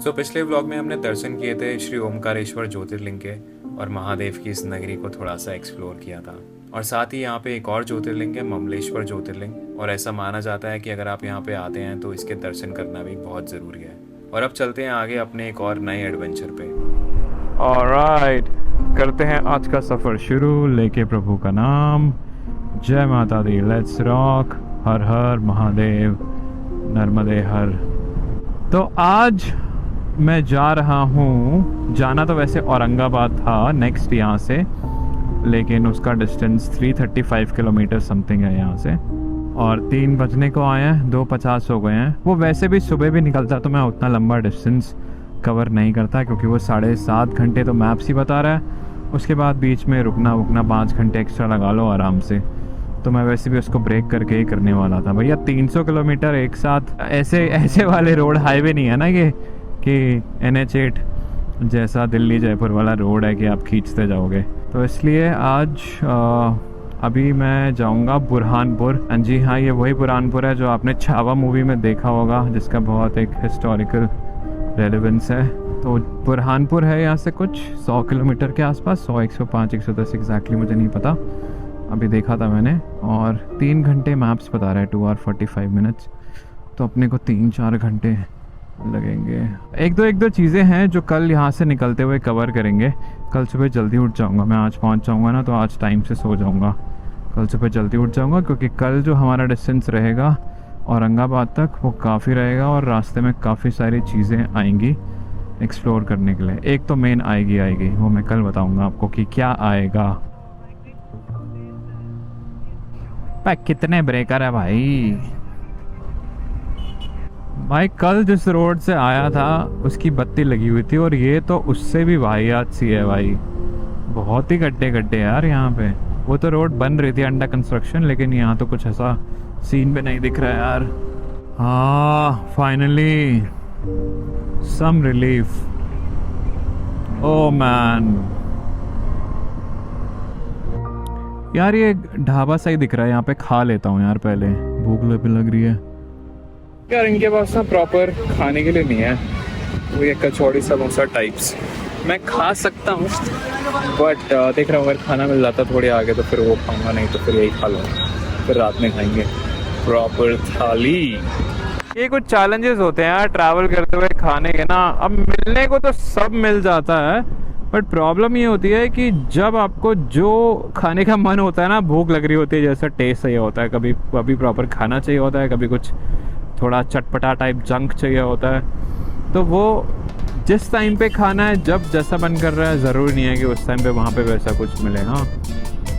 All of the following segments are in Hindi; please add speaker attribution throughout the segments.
Speaker 1: तो पिछले व्लॉग में हमने दर्शन किए थे श्री ओमकारेश्वर ज्योतिर्लिंग के और महादेव की इस नगरी को थोड़ा सा एक्सप्लोर किया था। और साथ ही यहाँ पे एक और ज्योतिर्लिंग है, ममलेश्वर ज्योतिर्लिंग, और ऐसा माना जाता है कि अगर आप यहाँ पे आते हैं तो इसके दर्शन करना भी बहुत ज़रूरी है। और अब चलते हैं आगे अपने एक और नए एडवेंचर पे।
Speaker 2: ऑलराइट, करते हैं आज का सफ़र शुरू, लेके प्रभु का नाम। जय माता दी, लेट्स रॉक। हर हर महादेव, नर्मदे हर। तो आज मैं जा रहा हूँ, जाना तो वैसे औरंगाबाद था नेक्स्ट यहाँ से, लेकिन उसका डिस्टेंस 335 किलोमीटर समथिंग है यहाँ से। और 3 बजने को आए हैं, 2:50 हो गए हैं। वो वैसे भी सुबह भी निकलता तो मैं उतना लंबा डिस्टेंस कवर नहीं करता, क्योंकि वो 7.5 घंटे तो मैप्स ही बता रहा है। उसके बाद बीच में रुकना 5 घंटे एक्स्ट्रा लगा लो आराम से। तो मैं वैसे भी उसको ब्रेक करके ही करने वाला था। भैया 300 किलोमीटर एक साथ, ऐसे वाले रोड हाईवे नहीं है ना ये कि NH8 जैसा दिल्ली जयपुर वाला रोड है कि आप खींचते जाओगे। तो इसलिए आज अभी मैं जाऊंगा बुरहानपुर। जी हाँ, ये वही बुरहानपुर है जो आपने छावा मूवी में देखा होगा, जिसका बहुत एक हिस्टोरिकल रेलेवेंस है। तो बुरहानपुर है यहाँ से कुछ 100 किलोमीटर के आसपास, 100, 105, 110 एग्जैक्टली मुझे नहीं पता, अभी देखा था मैंने। और 3 घंटे मैप्स बता रहा है, 2 hours 45 minutes। तो अपने को 3-4 घंटे लगेंगे। एक दो चीज़ें हैं जो कल यहाँ से निकलते हुए कवर करेंगे। कल सुबह जल्दी उठ जाऊँगा मैं, आज पहुँच जाऊँगा ना, तो आज टाइम से सो जाऊँगा। कल सुबह जल्दी उठ जाऊँगा, क्योंकि कल जो हमारा डिस्टेंस रहेगा औरंगाबाद तक वो काफ़ी रहेगा, और रास्ते में काफ़ी सारी चीज़ें आएंगी एक्सप्लोर करने के लिए। एक तो मेन आएगी, वो मैं कल बताऊँगा आपको कि क्या आएगा। कितने ब्रेकर है भाई कल जिस रोड से आया था उसकी बत्ती लगी हुई थी, और ये तो उससे भी वाहियात सी है भाई। बहुत ही गड्ढे यार यहाँ पे। वो तो रोड बन रही थी अंडर कंस्ट्रक्शन, लेकिन यहाँ तो कुछ ऐसा सीन भी नहीं दिख रहा है यार। हाँ, finally some relief. Oh man, यार ये ढाबा सही दिख रहा है, यहाँ पे खा लेता हूँ यार, पहले भूख भी लग रही है यार। इनके पास ना प्रॉपर खाने के लिए नहीं है, वो ये कचौड़ी समोसा टाइप्स मैं खा सकता हूँ, बट देख रहा हूँ अगर खाना मिल जाता थोड़ी आगे तो फिर वो खाऊंगा, नहीं तो फिर यही खा लूँगा, फिर रात में खाएंगे प्रॉपर थाली। ये कुछ चैलेंजेस होते हैं यार ट्रैवल करते हुए खाने के ना। अब मिलने को तो सब मिल जाता है, बट प्रॉब्लम ये होती है कि जब आपको जो खाने का मन होता है ना, भूख लग रही होती है, जैसा टेस्ट चाहिए होता है, कभी प्रॉपर खाना चाहिए होता है, कभी कुछ थोड़ा चटपटा टाइप जंक चाहिए होता है, तो वो जिस टाइम पे खाना है, जब जैसा मन कर रहा है, ज़रूरी नहीं है कि उस टाइम पे वहाँ पे वैसा कुछ मिले। हाँ,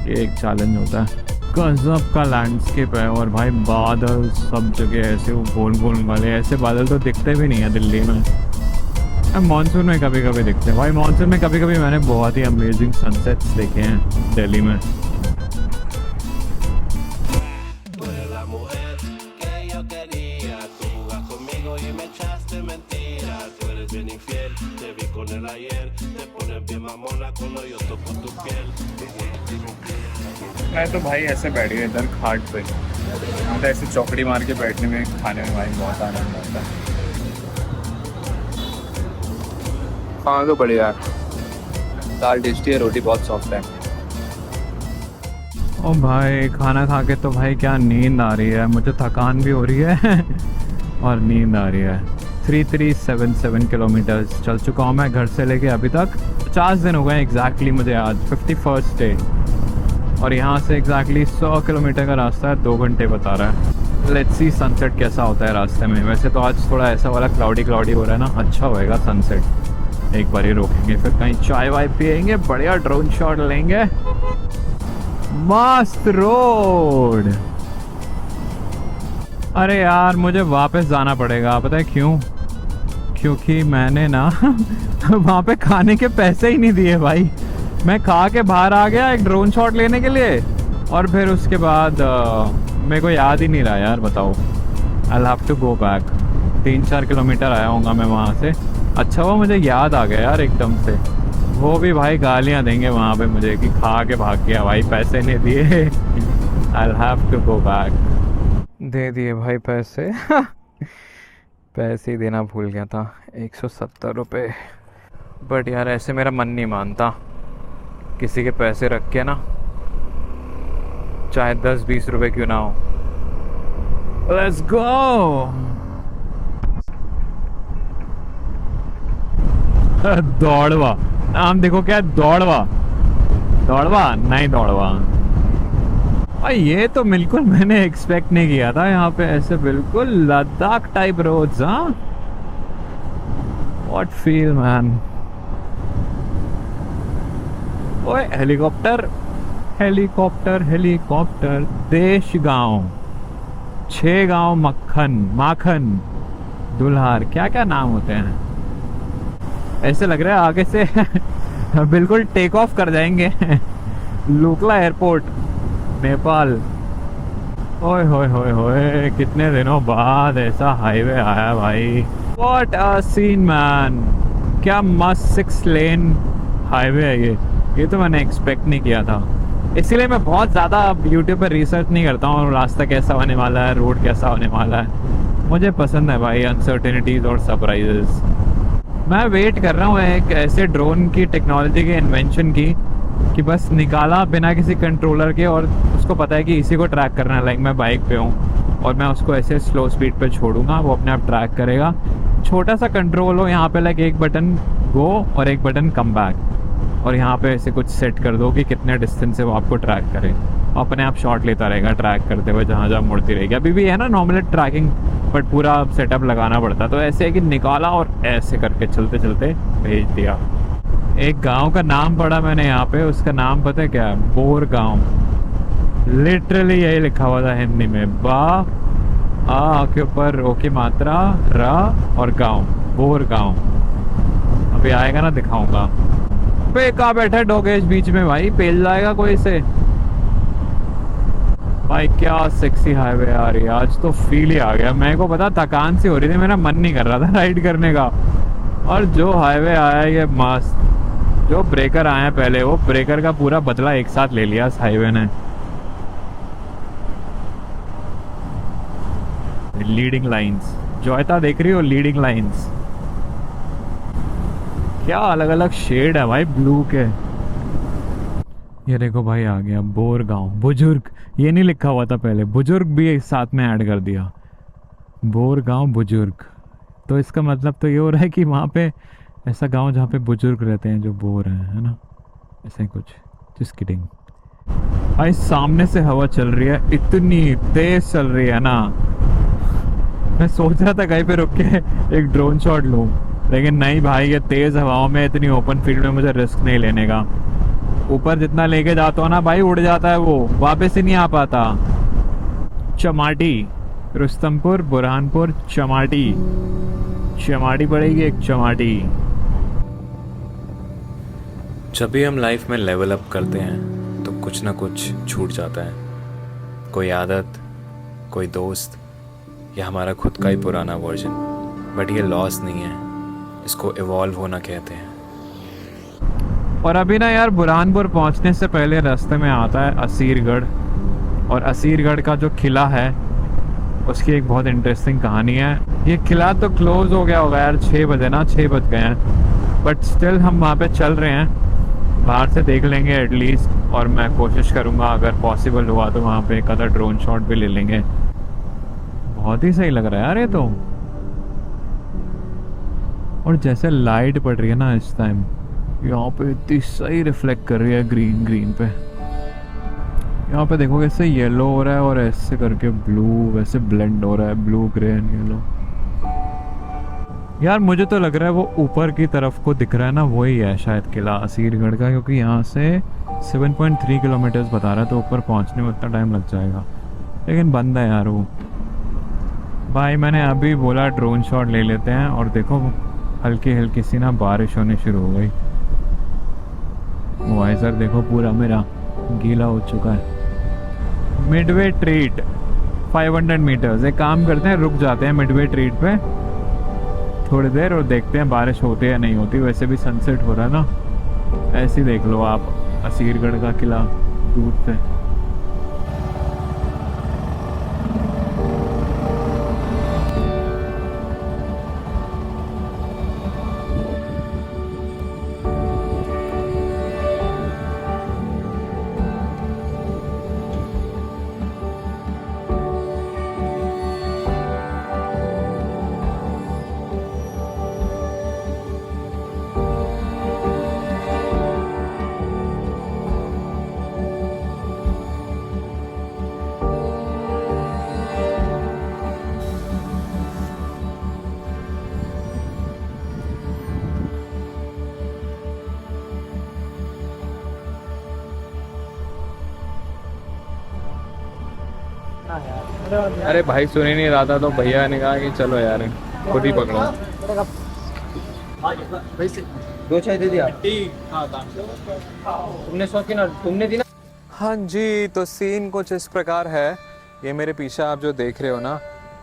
Speaker 2: ये एक चैलेंज होता है। गजब का लैंडस्केप है, और भाई बादल सब जगह ऐसे वो गोल वाले, ऐसे बादल तो दिखते भी नहीं है दिल्ली में। मानसून में कभी कभी दिखते हैं भाई। मानसून में कभी कभी मैंने बहुत ही अमेजिंग सनसेट्स देखे हैं दिल्ली में। मैं तो भाई ऐसे बैठ गया इधर खाट पे, तो ऐसे चौकड़ी मार के बैठने में, खाने में भाई बहुत आनंद आता है। हाँ तो बढ़िया, दाल टेस्टी है, रोटी बहुत सॉफ्ट है। ओ भाई खाना खा के तो भाई क्या नींद आ रही है, मुझे थकान भी हो रही है और नींद आ रही है। 3377 किलोमीटर्स चल चुका हूँ मैं घर से लेके अभी तक। 50 दिन हो गए एग्जैक्टली मुझे आज, 51st डे। और यहाँ से एग्जैक्टली 100 किलोमीटर का रास्ता है, 2 घंटे बता रहा है। लेट्स सी सनसेट कैसा होता है रास्ते में। वैसे तो आज थोड़ा ऐसा वाला क्लाउडी हो रहा है ना, अच्छा होएगा सनसेट। एक बार ही रोकेंगे, फिर कहीं चाय वाय पियेंगे, बढ़िया ड्रोन शॉट लेंगे। मस्त रोड। अरे यार मुझे वापस जाना पड़ेगा, पता है क्यों? क्योंकि मैंने ना वहाँ पे खाने के पैसे ही नहीं दिए भाई। मैं खा के बाहर आ गया एक ड्रोन शॉट लेने के लिए, और फिर उसके बाद मेरे को याद ही नहीं रहा यार, बताओ। I have to go back. 3-4 kilometre आया होगा मैं वहाँ से। अच्छा हुआ मुझे याद आ गया यार एकदम से। वो भी भाई गालियाँ देंगे वहाँ पे मुझे कि खा के भाग गया भाई, पैसे नहीं दिए। I have to go back. दे दिए भाई पैसे। पैसे ही देना भूल गया था, 170 रुपये। बट यार ऐसे मेरा मन नहीं मानता किसी के पैसे रख के ना, चाहे 10-20 रुपए क्यों ना हो। Let's go. दौड़वा नाम देखो क्या, दौड़वा। दौड़वा नहीं, दौड़वा। और ये तो बिल्कुल मैंने एक्सपेक्ट नहीं किया था यहाँ पे ऐसे बिल्कुल लद्दाख टाइप रोड्स। हाँ, व्हाट फील मैन। ओए हेलीकॉप्टर, हेलीकॉप्टर, हेलीकॉप्टर। देश गांव, 6 गांव, मक्खन, माखन, दुल्हार, क्या क्या नाम होते हैं। ऐसे लग रहा है आगे से बिल्कुल टेक ऑफ कर जाएंगे लुकला एयरपोर्ट, नेपाल। ओए होए होए होए, कितने दिनों बाद ऐसा हाईवे आया भाई। व्हाट अ सीन मैन, क्या मस्त 6 लेन हाईवे है ये तो मैंने एक्सपेक्ट नहीं किया था। इसीलिए मैं बहुत ज़्यादा यूट्यूब पर रिसर्च नहीं करता हूँ रास्ता कैसा होने वाला है, रोड कैसा होने वाला है। मुझे पसंद है भाई अनसर्टेनिटीज और सरप्राइजेस। मैं वेट कर रहा हूँ एक ऐसे ड्रोन की टेक्नोलॉजी के इन्वेंशन की कि बस निकाला बिना किसी कंट्रोलर के, और उसको पता है कि इसी को ट्रैक करना है। लाइक मैं बाइक पे हूँ और मैं उसको ऐसे स्लो स्पीड पे छोड़ूंगा, वो अपने आप ट्रैक करेगा। छोटा सा कंट्रोल हो यहाँ पे, लाइक एक बटन गो और एक बटन कम बैक, और यहाँ पे ऐसे कुछ सेट कर दो कि कितने डिस्टेंस से वो आपको ट्रैक करे, अपने आप शॉट लेता रहेगा ट्रैक करते हुए जहाँ जहाँ मुड़ती रहेगी। अभी भी है ना नॉर्मल ट्रैकिंग, बट पूरा सेटअप लगाना पड़ता। तो ऐसे है कि निकाला और ऐसे करके चलते चलते भेज दिया। एक गांव का नाम पढ़ा मैंने यहाँ पे, उसका नाम पता है क्या, बोर गांव। लिटरली यही लिखा हुआ था हिंदी में, बा आ के ऊपर ओ की मात्रा, रा और गांव, बोर गांव। अभी आएगा ना दिखाऊंगा। पे कहाँ बैठा है डोगेश बीच में भाई, पेल जाएगा कोई से। भाई क्या सेक्सी हाईवे आ रही है आज, तो फील ही आ गया। मेरे को पता थकान सी हो रही थी, मेरा मन नहीं कर रहा था राइड करने का, और जो हाईवे आया है ये मस्त। जो ब्रेकर आए हैं पहले, वो ब्रेकर का पूरा बदला एक साथ ले लिया इस हाईवे ने। लीडिंग लाइंस, जोयता देख रही हो, लीडिंग लाइंस। क्या अलग अलग शेड है भाई ब्लू के। ये देखो भाई आ गया बोर गांव। बुजुर्ग, ये नहीं लिखा हुआ था पहले, बुजुर्ग भी साथ में ऐड कर दिया, बोर गांव बुजुर्ग। तो इसका मतलब तो ये हो रहा है कि वहाँ पे ऐसा गांव जहाँ पे बुजुर्ग रहते हैं जो बोर हैं, है ना, ऐसे कुछ। Just kidding. भाई सामने से हवा चल रही है, इतनी तेज चल रही है ना, मैं सोच रहा था कहीं पे रुक के एक ड्रोन शॉट लूं, लेकिन नहीं भाई, ये तेज हवाओं में इतनी ओपन फील्ड में मुझे रिस्क नहीं लेने का। ऊपर जितना लेके जाता हूँ ना भाई, उड़ जाता है वो, वापस ही नहीं आ पाता। चमाटी, रुस्तमपुर, बुरहानपुर, चमाटी। चमाटी पड़ेगी एक, चमाटी।
Speaker 1: जब भी हम लाइफ में लेवल अप करते हैं तो कुछ ना कुछ छूट जाता है। कोई आदत, कोई दोस्त, या हमारा खुद का ही पुराना वर्जन। बट ये लॉस नहीं है, इसको इवॉल्व होना कहते हैं।
Speaker 2: और अभी ना यार बुरहानपुर पहुंचने से पहले रास्ते में आता है असीरगढ़, और असीरगढ़ का जो किला है उसकी एक बहुत इंटरेस्टिंग कहानी है। ये किला तो क्लोज हो गया होगा यार, 6 बजे ना, 6 बज गए हैं, बट स्टिल हम वहाँ पे चल रहे हैं, बाहर से देख लेंगे एटलीस्ट। और मैं कोशिश करूँगा अगर पॉसिबल हुआ तो वहाँ पे एक आधा ड्रोन शॉट भी ले लेंगे। बहुत ही सही लग रहा है यार ये तो। और जैसे लाइट पड़ रही है ना इस टाइम, यहाँ पे इतनी सही रिफ्लेक्ट कर रही है ग्रीन ग्रीन पे। यहाँ पे देखो कैसे येलो हो रहा है और ऐसे करके ब्लू वैसे ब्लेंड हो रहा है, ब्लू ग्रे एंड येलो। यार मुझे तो लग रहा है वो ऊपर की तरफ को दिख रहा है ना, वही है शायद किला असीरगढ़ का, क्योंकि यहाँ से 7.3 किलोमीटर्स बता रहा है, तो ऊपर पहुँचने में उतना टाइम लग जाएगा। लेकिन बंद है यार वो। भाई मैंने अभी बोला ड्रोन शॉट ले लेते हैं, और देखो हल्की हल्की सी ना बारिश होनी शुरू हो गई। वाइजर देखो पूरा मेरा गीला हो चुका है। Midway treat 500 metres. एक काम करते हैं, रुक जाते हैं मिडवे ट्रीट पे थोड़ी देर और देखते हैं बारिश होती है या नहीं होती। वैसे भी सनसेट हो रहा है ना, ऐसे ही देख लो आप असीरगढ़ का किला दूर से। अरे भाई सुन ही नहीं रहा था तो भैया ने कहा कि चलो यार खुद ही पकड़ो।
Speaker 3: दो चाय दे दिया तुमने दी ना।
Speaker 1: हाँ जी, तो सीन कुछ इस प्रकार है। ये मेरे पीछे आप जो देख रहे हो ना,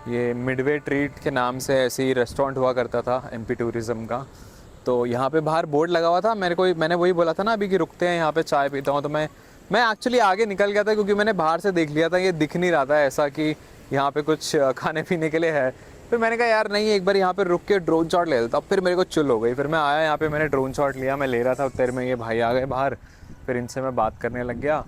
Speaker 1: ये मिडवे ट्रीट के नाम से ऐसे ही रेस्टोरेंट हुआ करता था एमपी टूरिज़्म का। तो यहाँ पे बाहर बोर्ड लगा हुआ था, मैंने वही बोला था ना अभी कि रुकते हैं यहाँ पे चाय पीता हूँ। तो मैं एक्चुअली आगे निकल गया था क्योंकि मैंने बाहर से देख लिया था, ये दिख नहीं रहा था ऐसा कि यहाँ पे कुछ खाने पीने के लिए है। फिर मैंने कहा यार नहीं, एक बार यहाँ पे रुक के ड्रोन शॉट ले लेता। फिर मेरे को चुल हो गई, फिर मैं आया यहाँ पे, मैंने ड्रोन शॉट लिया, मैं ले रहा था उतर में, ये भाई आ गए बाहर। फिर इनसे मैं बात करने लग गया।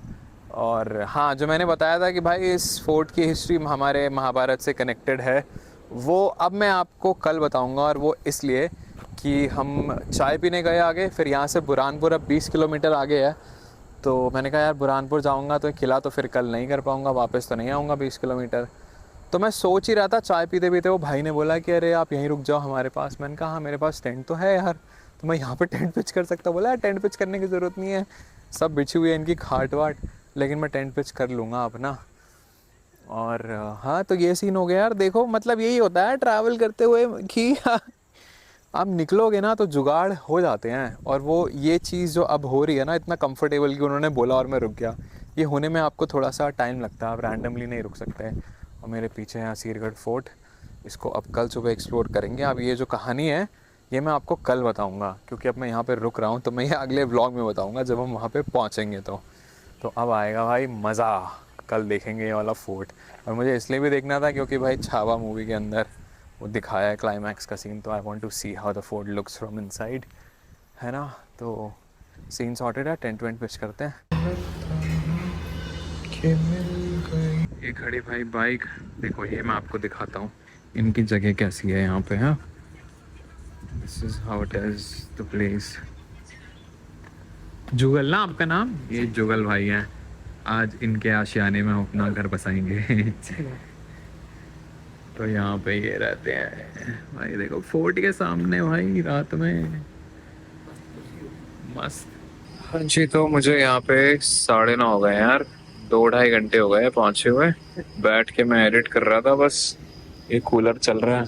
Speaker 1: और हाँ, जो मैंने बताया था कि भाई इस फोर्ट की हिस्ट्री हमारे महाभारत से कनेक्टेड है, वो अब मैं आपको कल बताऊंगा। और वो इसलिए कि हम चाय पीने गए आगे, फिर यहाँ से बुरहानपुर अब 20 किलोमीटर आगे है। तो मैंने कहा यार बुरहानपुर जाऊंगा तो किला तो फिर कल नहीं कर पाऊंगा, वापस तो नहीं आऊँगा 20 किलोमीटर। तो मैं सोच ही रहा था, चाय पीते पीते वो भाई ने बोला कि अरे आप यहीं रुक जाओ हमारे पास। मैंने कहा हाँ मेरे पास टेंट तो है यार, तो मैं यहाँ पे टेंट पिच कर सकता। बोला यार टेंट पिच करने की ज़रूरत नहीं है, सब बिछी हुई है इनकी खाट वाट, लेकिन मैं टेंट पिच कर लूँगा अपना। और हाँ, तो ये सीन हो गया यार। देखो मतलब यही होता है ट्रैवल करते हुए कि आप निकलोगे ना तो जुगाड़ हो जाते हैं। और वो ये चीज़ जो अब हो रही है ना, इतना कंफर्टेबल कि उन्होंने बोला और मैं रुक गया, ये होने में आपको थोड़ा सा टाइम लगता है, आप रैंडमली नहीं रुक सकते। और मेरे पीछे है असीरगढ़ फोर्ट, इसको अब कल सुबह एक्सप्लोर करेंगे। अब ये जो कहानी है ये मैं आपको कल बताऊंगा, क्योंकि अब मैं यहाँ पे रुक रहा हूँ, तो मैं ये अगले व्लॉग में बताऊंगा जब हम वहाँ पे पहुँचेंगे। तो अब आएगा भाई मज़ा, कल देखेंगे ये वाला फोर्ट। और मुझे इसलिए भी देखना था क्योंकि भाई छावा मूवी के अंदर वो दिखाया है क्लाइमैक्स का सीन, तो I want to see how the fort looks from inside, है ना। तो सीन सॉर्टेड है, टेंट वेंट पिच करते हैं। ये खड़ी भाई बाइक, देखो ये मैं आपको दिखाता हूँ इनकी जगह कैसी है यहाँ पे। हाँ, this is how it is the place. Jugal ना आपका नाम? ये जुगल भाई हैं, आज इनके आशियाने में हम अपना घर बसाएंगे। तो यहाँ पे ये रहते हैं भाई, देखो फोर्ट के सामने भाई रात में मस्त। हाँ जी, तो मुझे यहाँ पे 9:30 हो गए यार, 2-2.5 घंटे हो गए पहुँचे हुए। बैठ के मैं एडिट कर रहा था बस, ये कूलर चल रहा है,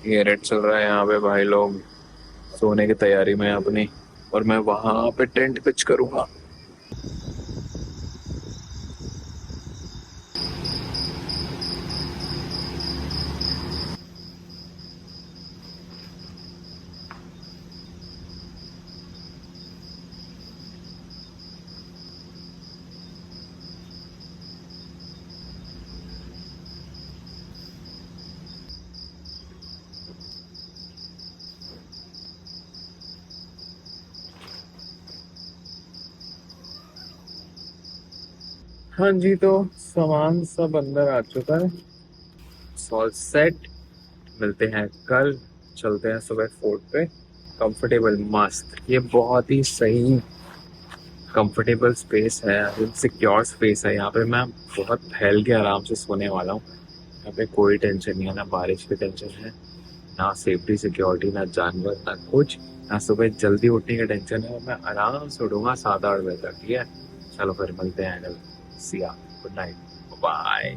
Speaker 1: ये एडिट चल रहा है। यहाँ पे भाई लोग सोने की तैयारी में अपनी, और मैं वहाँ पे टेंट पिच करूँगा। हाँ जी, तो सामान सब अंदर आ चुका है, ऑल सेट। मिलते हैं कल, चलते हैं सुबह फोर्ट पे। कंफर्टेबल मस्त, ये बहुत ही सही कंफर्टेबल स्पेस है, सिक्योर स्पेस है। यहाँ पे मैं बहुत फैल के आराम से सोने वाला हूँ। यहाँ पे कोई टेंशन नहीं है, ना बारिश की टेंशन है, ना सेफ्टी सिक्योरिटी, ना जानवर, ना कुछ, ना सुबह जल्दी उठने की टेंशन है। मैं आराम से उठूंगा 7-8 बजे तक। ठीक है, चलो फिर मिलते हैं कल। Siya, good night, bye.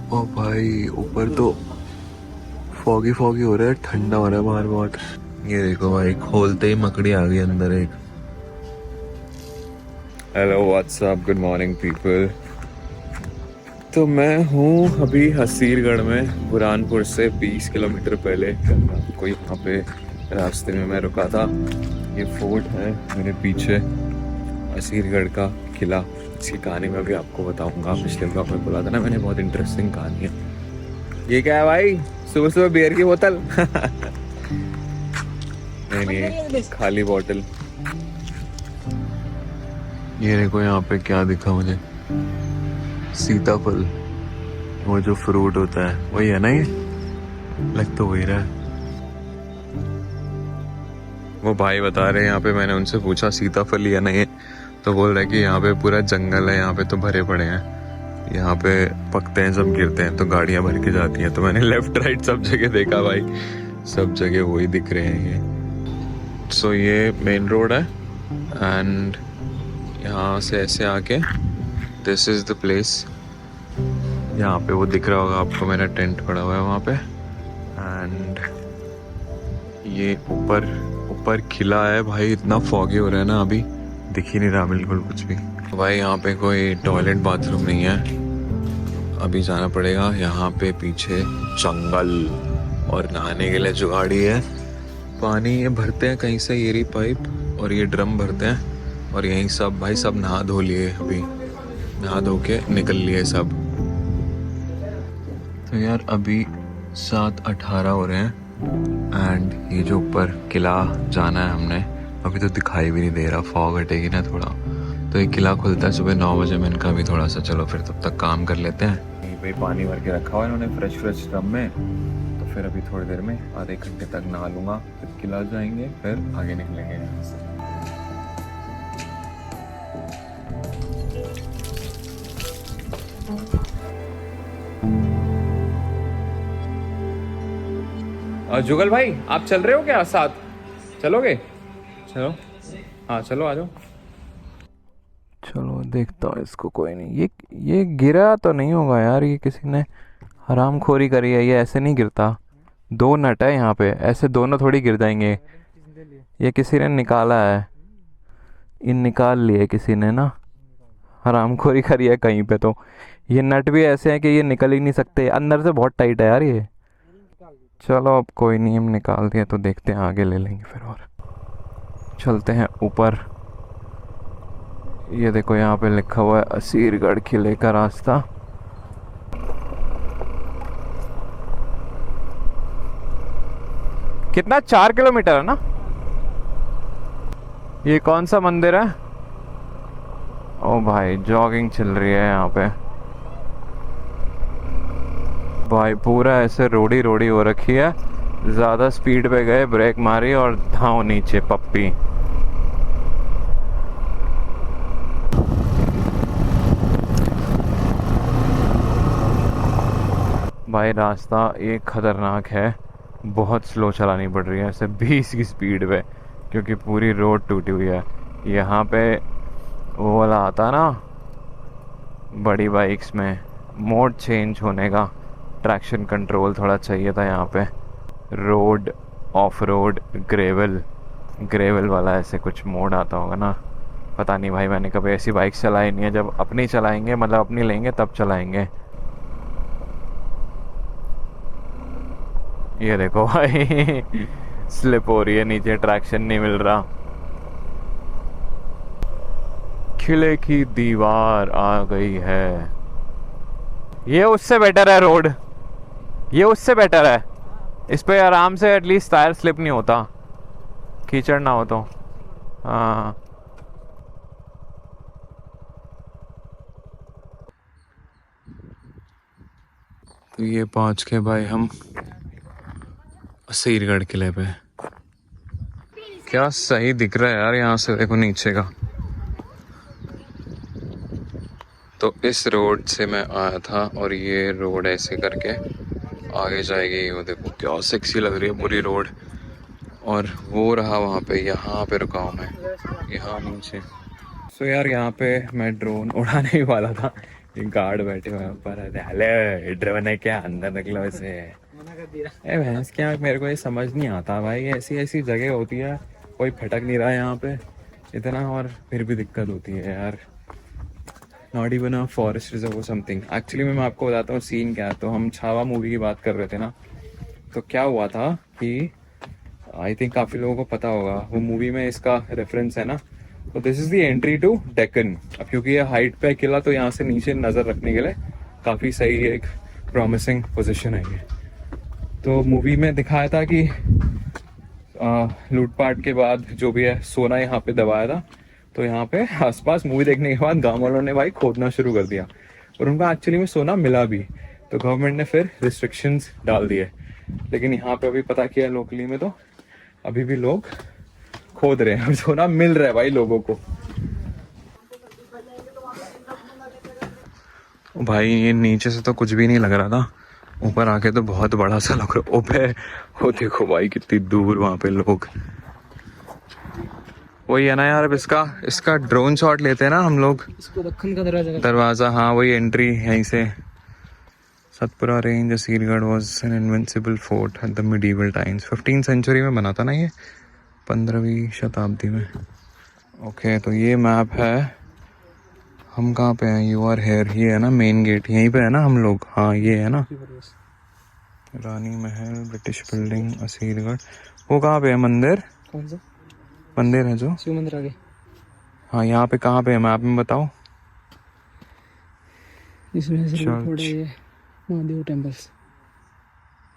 Speaker 1: ओ भाई, ऊपर तो फॉगी फॉगी हो रहा है, ठंडा हो रहा है बाहर बहुत। ये देखो भाई, खोलते ही मकड़ी आ गई अंदर एक। Hello what's up, good morning people. तो मैं हूँ अभी असीरगढ़ में, बुरहानपुर से 20 किलोमीटर पहले। कोई यहाँ पे रास्ते में मैं रुका था। ये फोर्ट है मेरे पीछे, असीरगढ़ का किला। इसकी कहानी मैं भी आपको बताऊंगा, पिछले ब्लॉग में बोला था ना मैंने, बहुत इंटरेस्टिंग कहानी है। ये क्या है भाई, सुबह सुबह बियर की बोतल? नहीं, खाली बोतल। ये देखो यहाँ पे क्या दिखा मुझे, सीताफल, वो जो फ्रूट होता है वही है ना, ये लग तो वही रहा है। वो भाई बता रहे हैं यहाँ पे, मैंने उनसे पूछा सीताफल ही है ना ये, तो बोल रहे कि यहाँ पे पूरा जंगल है, यहाँ पे तो भरे पड़े हैं। यहाँ पे पकते हैं, सब गिरते हैं तो गाड़ियाँ भर के जाती हैं। तो मैंने लेफ्ट राइट सब जगह देखा भाई, सब जगह वही दिख रहे हैं ये। सो ये मेन रोड है एंड यहाँ से ऐसे आके दिस इज़ द प्लेस। यहाँ पे वो दिख रहा होगा आपको, मेरा टेंट पड़ा हुआ है वहाँ पे। एंड ये ऊपर खिला है भाई, इतना फॉगी हो रहा है ना, अभी दिख ही नहीं रहा बिल्कुल कुछ भी भाई। यहाँ पे कोई टॉयलेट बाथरूम नहीं है, अभी जाना पड़ेगा। यहाँ पे पीछे जंगल और नहाने के लिए जो गाड़ी है, पानी ये भरते हैं कहीं से, ये रही पाइप और ये ड्रम भरते हैं और यहीं सब भाई सब नहा धो लिए, अभी नहा धो के निकल लिए सब। तो यार अभी 7:18 हो रहे हैं एंड ये जो ऊपर किला जाना है हमने, अभी तो दिखाई भी नहीं दे रहा, फॉग हटेगी ना थोड़ा तो ये किला खुलता है सुबह 9 बजे। मैं इनका भी थोड़ा सा चलो फिर तब तक काम कर लेते हैं। यहीं पे पानी भर के रखा हुआ है इन्होंने फ्रेश ड्रम में, तो फिर अभी थोड़ी देर में आधे घंटे तक नहा लूँगा, फिर किला जाएंगे, फिर आगे निकलेंगे यहाँ से। जुगल भाई आप चल रहे हो क्या साथ, चलोगे? चलो हाँ चलो आ जाओ।
Speaker 2: चलो देखता हूँ इसको। कोई नहीं, ये गिरा तो नहीं होगा यार, ये किसी ने हरामखोरी करी है, ये ऐसे नहीं गिरता। 2 नट है यहाँ पे, ऐसे दोनों थोड़ी गिर जाएंगे। ये किसी ने निकाला है, इन निकाल लिए किसी ने ना, हरामखोरी करी है कहीं पे। तो ये नट भी ऐसे हैं कि ये निकल ही नहीं सकते, अंदर से बहुत टाइट है यार ये। चलो अब कोई नहीं, हम निकाल दिए तो देखते हैं, आगे ले लेंगे फिर। और चलते हैं ऊपर। ये देखो यहाँ पे लिखा हुआ है असीरगढ़ किले का रास्ता। कितना 4 किलोमीटर है ना। ये कौन सा मंदिर है? ओ भाई जॉगिंग चल रही है यहाँ पे भाई, पूरा ऐसे रोडी हो रखी है। ज़्यादा स्पीड पे गए, ब्रेक मारी और धाव नीचे पप्पी। भाई रास्ता एक खतरनाक है, बहुत स्लो चलानी पड़ रही है ऐसे 20 की स्पीड पे, क्योंकि पूरी रोड टूटी हुई है। यहाँ पे वो वाला आता ना बड़ी बाइक्स में मोड चेंज होने का, ट्रैक्शन कंट्रोल थोड़ा चाहिए था यहाँ पे। रोड ऑफ रोड ग्रेवल वाला ऐसे कुछ मोड आता होगा ना, पता नहीं भाई, मैंने कभी ऐसी बाइक चलाई नहीं है। जब अपनी चलाएंगे, मतलब अपनी लेंगे तब चलाएंगे। ये देखो भाई स्लिप हो रही है नीचे, ट्रैक्शन नहीं मिल रहा। किले की दीवार आ गई है। ये उससे बेटर है रोड, ये उससे बेटर है। इस पे आराम से एटलीस्ट टायर स्लिप नहीं होता, कीचड़ ना हो तो। हाँ तो ये पहुंच के भाई हम असीरगढ़ किले पे। क्या सही दिख रहा है यार यहाँ से, देखो नीचे का। तो इस रोड से मैं आया था और ये रोड ऐसे करके आगे जाएगी। वो देखो क्या सेक्सी लग रही है पूरी रोड। और वो रहा वहाँ पे, यहाँ पे रुका हूँ मैं, यहाँ नीचे। सो यार यहाँ पे मैं ड्रोन उड़ाने ही वाला था, ये गार्ड बैठे हुए ऊपर। हेलो ड्रोन है क्या, अंदर निकलो इसे। ए भैंस क्या, मेरे को ये समझ नहीं आता भाई, ऐसी जगह होती है, कोई फटक नहीं रहा है यहाँ पे इतना, और फिर भी दिक्कत होती है यार। Not even a forest reserve something. Actually मैं आपको बताता हूँ सीन क्या है। तो हम छावा मूवी की बात कर रहे थे ना, तो क्या हुआ था कि आई थिंक काफ़ी लोगों को पता होगा, वो मूवी में इसका रेफरेंस है ना। तो this is the entry to Deccan. अब क्योंकि ये हाइट पे किला, तो यहाँ से नीचे नज़र रखने के लिए काफ़ी सही एक प्रॉमिसिंग पोजीशन है ये। तो मूवी में दिखाया था कि लूटपाट के बाद जो भी है सोना यहाँ पे दबाया था। तो यहाँ पे आसपास मूवी देखने के बाद गांव वालों ने भाई खोदना शुरू कर दिया, और उनको एक्चुअली में सोना मिला भी। तो गवर्नमेंट ने फिर रिस्ट्रिक्शंस डाल दिए। लेकिन यहाँ पे अभी पता किया लोकली में, तो अभी भी लोग खोद रहे हैं, सोना मिल रहा है भाई लोगों को। भाई ये नीचे से तो कुछ भी नहीं लग रहा था, ऊपर आके तो बहुत बड़ा सा लग रहा। ओबे वो देखो भाई कितनी दूर वहाँ पे लोग। वही है ना यार, अब इसका ड्रोन शॉट लेते हैं ना हम लोग।
Speaker 3: इसको दक्कन का
Speaker 2: दरवाजा, हाँ वही एंट्री यहीं से। Satpura range Asirgarh was an invincible fort at the medieval times. 15th century में बना था ना ये, 15वीं शताब्दी में। ओके तो ये मैप है। हम कहाँ पे हैं? You are here. ये है ना मेन गेट, यहीं पे है ना हम लोग। हाँ ये है ना रानी महल, ब्रिटिश बिल्डिंग, असीरगढ़। वो कहाँ पे है मंदिर?
Speaker 3: कौन सा
Speaker 2: मंदिर है जो
Speaker 3: शिव मंदिर आगे?
Speaker 2: हाँ यहाँ पे कहाँ पे है मैप में बताओ।
Speaker 3: इसमें से
Speaker 2: चर्च।
Speaker 3: थोड़े ये महादेव टेम्पल्स।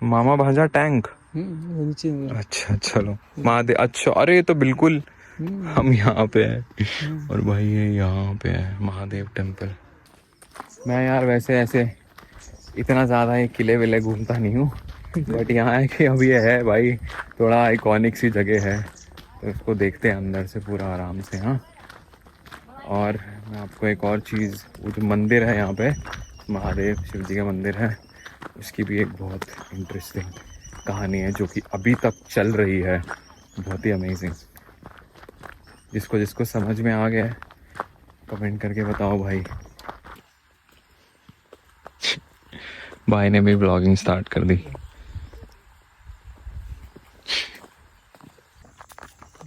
Speaker 2: मामा भाजा टैंक।
Speaker 3: वो नीचे में।
Speaker 2: अच्छा चलो महादेव। अच्छा अरे ये तो बिल्कुल हम यहाँ पे हैं। और भाई ये यहाँ पे है महादेव टेम्पल। मैं यार वैसे ऐसे इतना ज़्यादा ये किले विले घूमता नहीं हूँ, बट यहाँ है कि अब ये है भाई थोड़ा आइकॉनिक सी जगह है, तो इसको देखते हैं अंदर से पूरा आराम से। हाँ और मैं आपको एक और चीज़, वो जो मंदिर है यहाँ पे महादेव शिव जी का मंदिर है, उसकी भी एक बहुत इंटरेस्टिंग कहानी है जो कि अभी तक चल रही है। बहुत ही अमेजिंग। जिसको जिसको समझ में आ गया है कमेंट करके बताओ भाई। भाई ने भी ब्लॉगिंग स्टार्ट कर दी।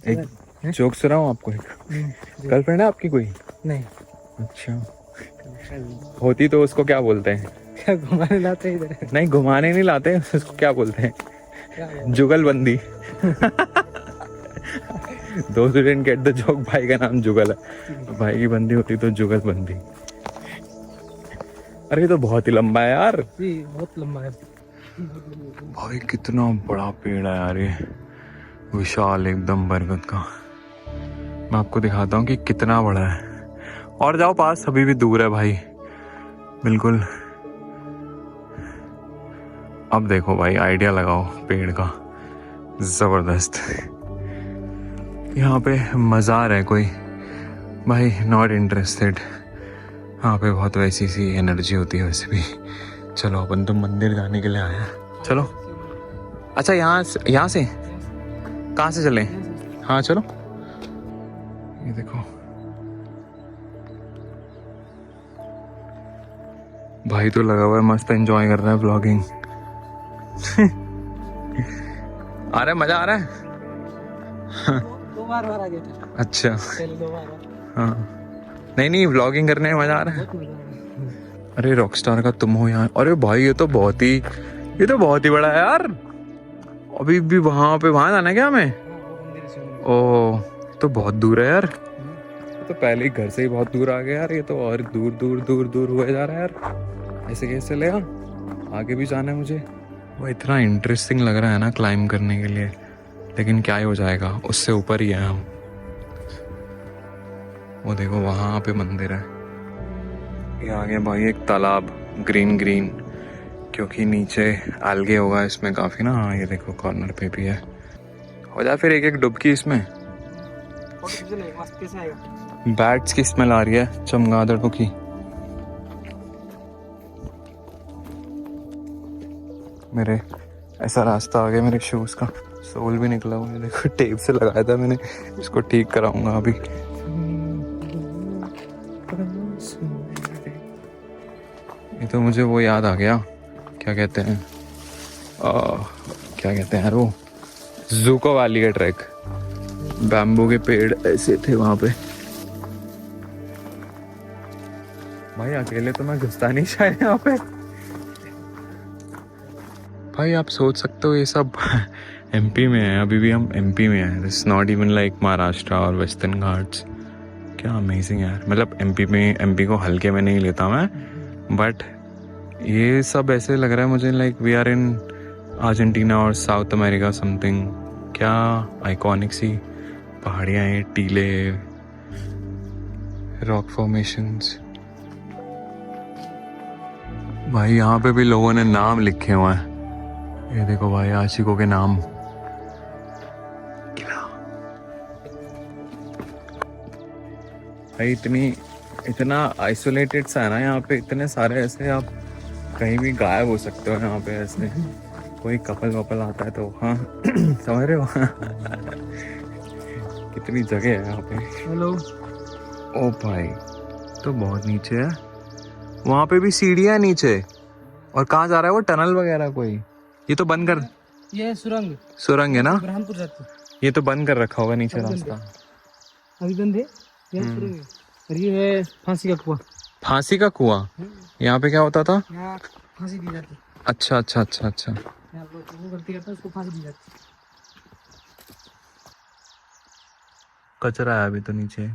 Speaker 2: एक जोक सुनाऊं आपको? एक गर्लफ्रेंड है आपकी कोई?
Speaker 3: नहीं।
Speaker 2: अच्छा होती तो उसको क्या बोलते हैं?
Speaker 3: क्या घुमाने लाते हैं इधर?
Speaker 2: नहीं घुमाने नहीं लाते, उसको क्या बोलते हैं?
Speaker 3: क्या बोलते
Speaker 2: जुगलबंदी। दो डिडंट गेट द जोक। भाई का नाम जुगल है, भाई की बंदी होती तो जुगलबंदी। अरे ये तो बहुत ही लंबा है यार।
Speaker 3: जी बहुत लंबा है
Speaker 2: भाई कितना बड़ा पेड़ है यार ये, विशाल एकदम बरगद का। मैं आपको दिखाता हूँ कि कितना बड़ा है। और जाओ पास, अभी भी दूर है भाई बिल्कुल। अब देखो भाई आइडिया लगाओ पेड़ का, जबरदस्त। यहाँ पे मज़ार है कोई, भाई नॉट इंटरेस्टेड। यहाँ पे बहुत वैसी सी एनर्जी होती है वैसे भी। चलो अपन तो मंदिर जाने के लिए आए हैं, चलो। अच्छा यहाँ से कहाँ से चलें? हाँ चलो। ये देखो भाई तो लगा हुआ है मस्त एंजॉय कर रहा है व्लॉगिंग। आ रहा है, मजा आ रहा है।
Speaker 3: दो बार आ गया था
Speaker 2: अच्छा
Speaker 3: पहले, 2 बार।
Speaker 2: हाँ नहीं व्लॉगिंग करने में मजा आ रहा है।
Speaker 3: बहुत मजा आया।
Speaker 2: अरे रॉकस्टार का तुम हो यहाँ। अरे भाई ये तो बहुत ही बड़ा है यार। अभी भी वहाँ जाना है क्या हमें?
Speaker 3: वो मंदिर से
Speaker 2: ओह तो बहुत दूर है यार। तो पहले ही घर से ही बहुत दूर आ गया यार। ये तो और दूर दूर दूर दूर हुए जा रहा है यार। ऐसे कैसे चलेगा? आगे भी जाना है मुझे। वो इतना इंटरेस्टिंग लग रहा है ना क्लाइंब करने के लिए, लेकिन क्या ही हो जाएगा, उससे ऊपर ही है हम। वो देखो वहाँ पे मंदिर है। ये आगे भाई एक तालाब, ग्रीन ग्रीन, क्योंकि नीचे algae होगा इसमें काफ़ी ना। हाँ ये देखो कॉर्नर पे भी है। हो जाए फिर एक डुबकी इसमें।
Speaker 3: कैसे आएगा?
Speaker 2: बैट्स की स्मेल आ रही है, चमगादड़ों की। मेरे ऐसा रास्ता आ गया, मेरे शूज़ का सोल भी निकला हुआ है। देखो टेप से लगाया था मैंने, इसको ठीक कराऊंगा अभी। ये तो मुझे वो याद आ गया, क्या कहते हैं क्या कहते हैं यार वो, ज़ूको वैली का ट्रैक। बैम्बू के पेड़ ऐसे थे वहाँ पे। भाई अकेले तो मैं घुसता नहीं शायद यहाँ पे। भाई आप सोच सकते हो ये सब एमपी में है, अभी भी हम एमपी में हैं। It's not even like Maharashtra और वेस्टर्न घाट्स। क्या अमेजिंग यार। मतलब एमपी को हल्के में नहीं लेता मैं, बट ये सब ऐसे लग रहा है मुझे like we are in Argentina और साउथ अमेरिका समथिंग। क्या आइकॉनिक सी पहाड़ियाँ हैं, टीले, रॉक फॉर्मेशंस। भाई यहाँ पे भी लोगों ने नाम लिखे हुए हैं। ये देखो भाई आशिकों के नाम। भाई इतनी
Speaker 1: इतना आइसोलेटेड सा है ना यहाँ पे, इतने सारे ऐसे आप कहीं भी गायब हो सकते हो यहाँ पे ऐसे। कोई कपल वपल आता है तो हाँ समझ रहे हो कितनी जगह है यहाँ पे।
Speaker 3: हेलो।
Speaker 1: ओ भाई तो बहुत नीचे है, वहाँ पे भी सीढ़ियाँ नीचे। और कहाँ जा रहा है वो, टनल वगैरह कोई? ये तो बंद कर,
Speaker 3: ये सुरंग
Speaker 1: सुरंग है ना?
Speaker 3: ब्रह्मपुर जाती।
Speaker 1: ये तो बंद कर रखा होगा नीचे रास्ता।
Speaker 3: अभी बंद है। ये सुरंग है और ये है फांसी का कुआं।
Speaker 1: फांसी का कुआं? यहाँ पे क्या होता था?
Speaker 3: यहाँ फांसी दी जाती।
Speaker 1: अच्छा अच्छा अच्छा अच्छा।
Speaker 3: यहाँ लोग वो गलती करता है उसको फांसी दी जाती।
Speaker 1: कचरा है अभी तो नीचे,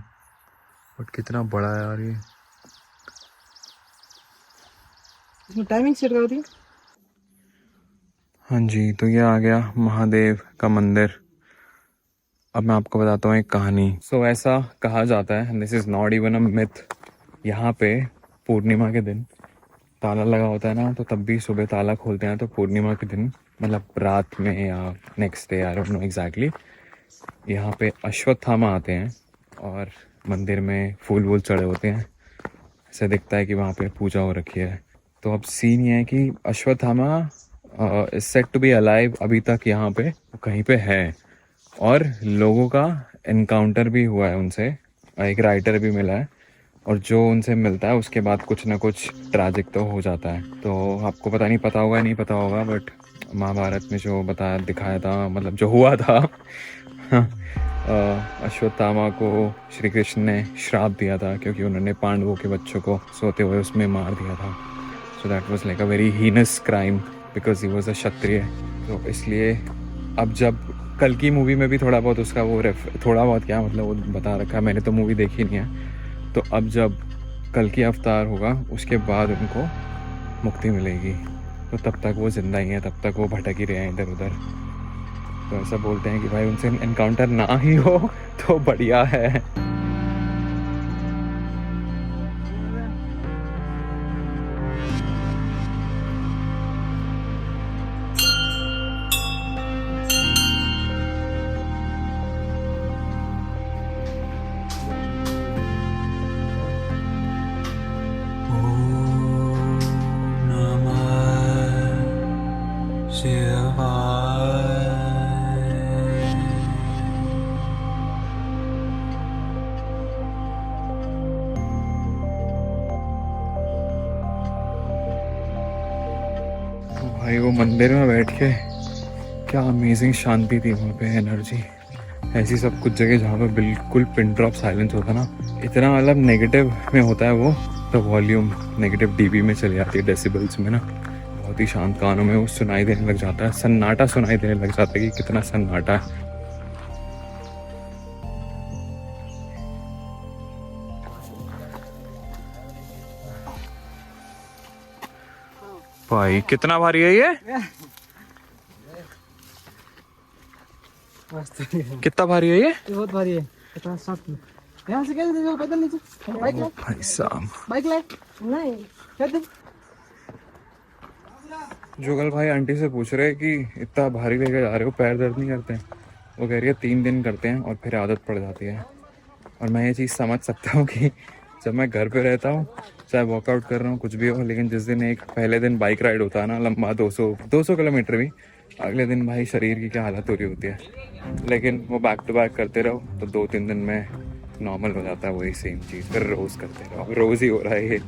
Speaker 1: बट कितना बड़ा है यार ये।
Speaker 3: इसमें टाइमिंग सेट कर दी।
Speaker 1: हाँ जी, तो ये आ गया महादेव का मंदिर। अब मैं आपको बताता हूँ एक कहानी। सो ऐसा कहा जाता है, this is not even a myth, यहाँ पे पूर्णिमा के दिन ताला लगा होता है ना, तो तब भी सुबह ताला खोलते हैं तो पूर्णिमा के दिन, मतलब रात में या next day, I don't know exactly, यहाँ पे अश्वत्थामा आते हैं और मंदिर में फूल वूल चढ़े होते हैं। ऐसे दिखता है कि वहाँ पे पूजा हो रखी है। तो अब सीन ये है कि Ashwatthama is set to be alive अभी तक यहाँ पे कहीं पे है, और लोगों का एनकाउंटर भी हुआ है उनसे, एक राइटर भी मिला है, और जो उनसे मिलता है उसके बाद कुछ ना कुछ ट्रैजिक तो हो जाता है। तो आपको पता नहीं पता होगा नहीं पता होगा, बट महाभारत में जो बताया दिखाया था, मतलब जो हुआ था अश्वत्थामा को श्री कृष्ण ने श्राप दिया था क्योंकि उन्होंने पांडवों के बच्चों को सोते हुए उसमें मार दिया था। So that was like a very heinous crime because he was a Kshatriya. तो इसलिए अब जब कल की मूवी में भी थोड़ा बहुत उसका वो थोड़ा बहुत क्या मतलब वो बता रखा है, मैंने तो मूवी देखी नहीं है। तो अब जब कल की अवतार होगा उसके बाद उनको मुक्ति मिलेगी, तो तब तक वो जिंदा ही हैं, तब तक वो भटक ही रहे हैं इधर उधर। तो ऐसा बोलते हैं कि भाई उनसे एनकाउंटर ना ही हो तो बढ़िया है। भाई वो मंदिर में बैठ के क्या अमेजिंग शांति थी वहाँ पे, एनर्जी। ऐसी सब कुछ जगह जहाँ पे बिल्कुल पिन ड्रॉप साइलेंस होता ना, इतना मतलब नेगेटिव में होता है वो, तो वॉल्यूम नेगेटिव डीबी में चली जाती है, डेसिबल्स में ना, बहुत ही शांत कानों में वो सुनाई देने लग जाता है, सन्नाटा सुनाई देने लग जाता है कि कितना सन्नाटा है। भाई कितना भारी है ये?
Speaker 3: मस्त।
Speaker 1: कितना भारी है ये?
Speaker 3: ये बहुत भारी है। 50-60 किलो। यहाँ से कैसे देखो पैदल नीचे? बाइक ले।
Speaker 1: भाई साहब,
Speaker 3: बाइक ले। नहीं कैसे?
Speaker 1: जुगल भाई आंटी से पूछ रहे कि इतना भारी लेके जा रहे हो, पैर दर्द नहीं करते? वो कह रही है 3 दिन करते हैं और फिर आदत पड़ जाती है। और मैं ये चीज़ समझ सकता हूँ कि जब मैं घर पे रहता हूँ, चाहे वर्कआउट कर रहा हूँ कुछ भी हो, लेकिन जिस दिन एक पहले दिन बाइक राइड होता है ना लंबा 200 किलोमीटर भी, अगले दिन भाई शरीर की क्या हालत हो रही होती है। लेकिन वो बैक टू बैक करते रहो तो 2-3 दिन में नॉर्मल हो जाता है वही सेम चीज़, फिर रोज़ करते रहो, रोज़ ही हो रहा है ये